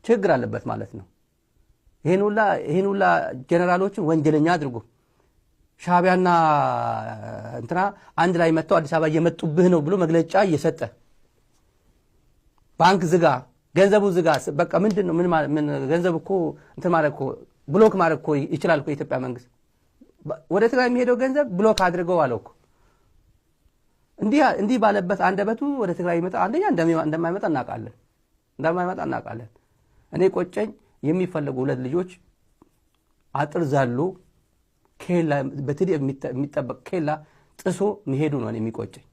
ችግር አለበት ማለት ነው ይሄን ሁላ ጀነራሎችን ወንጀለኛ አድርጎ ሻቢያና እንትና አንድ ላይ መጥተው አዲስ አበባ እየመጡብህ ነው ብሎ መግለጫ እየሰጠ ባንክ ዝጋ ገንዘቡ ዝጋ በቃ ምንድነው ምን ገንዘብ እኮ እንትን ማለት እኮ ብሎክ ማድረግ እኮ ይችላል እኮ የኢትዮጵያ መንግስት ወደ ትግራይ የሚሄደው ገንዘብ ብሎክ አድርገው አለው እኮ እንዲህ ባለበት አንደበቱ ወደ ትግራይ ይመጣ አንደኛ እንደማይመጣ እናውቃለን እኔ ቆጨኝ የሚፈልጉ ሁለት ልጆች አጥር ዛሉ ኬላ በትዲ የሚጠበቅ ኬላ ጥሶ መሄዱ ነው የሚቆጨኝ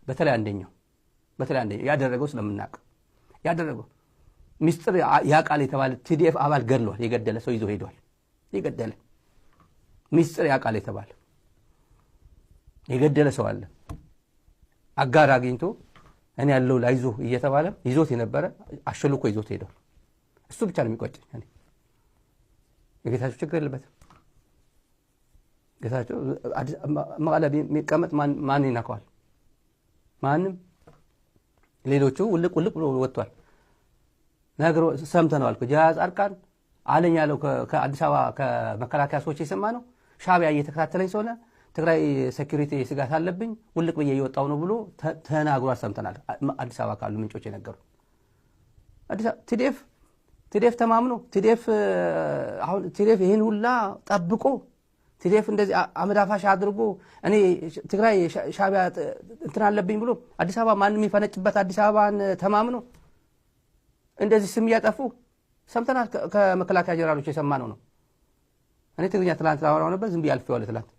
በተለይ አንደኛው ያደረገው ስለምናውቅ ያደረገው ሚስጥር ያቃል የተባለ ቲዲኤፍ አባል ገድሏል የገደለ ሰው ይዞ ሄዷል የገደለ ሚስጥር ያቃል የተባለ የገደለ ሰው አለ አጋር አግኝቶ እኔ ያለው ላይዞ እየተባለ ይዞት የነበረ አሽልኮ ይዞት ሄዷል እሱ ብቻ ነው የሚቆጨኝ እኔ የጌታቸው ችግር የለበትም ጌታቸው መቀለ የሚቀመጥ ማን ይናቀዋል ማንም ሌሎቹ ውልቅ ብሎ ወጥቷል ነገሩ ሰምተናል ከጃዝ አርካን አለኝ ያለው ከአዲስ አበባ ከመከላከያ ሰዎች የሰማ ነው ሻቢያ እየተከታተለኝ ስለሆነ ትግራይ ሴኩሪቲ ስጋት አለብኝ ውልቅ በየ ይወጣው ነው ብሎ ተናግሮ ሰምተናል አዲስ አበባ ካሉ ምንጮች የነገሩ አዲስ ቲዲኤፍ ተማምኖ ቲዲኤፍ ይሄን ሁላ ጠብቆ ቲዲኤፍ እንደዚህ አመዳፋሽ አድርጎ እኔ ትግራይ ሻቢያ እንትን አለብኝ ብሎ አዲስ አበባ ማንንም ይፈነጭበት አዲስ አበባን ተማምኖ እንደዚህ ስም ያጠፉ ሰምተናል ከመከላከያ ጀነራሎች የሰማነው ነው እኔ ትግርኛ ትላንት አወራው ነበር ዝም ብዬ አልፌዋለሁ ትላንት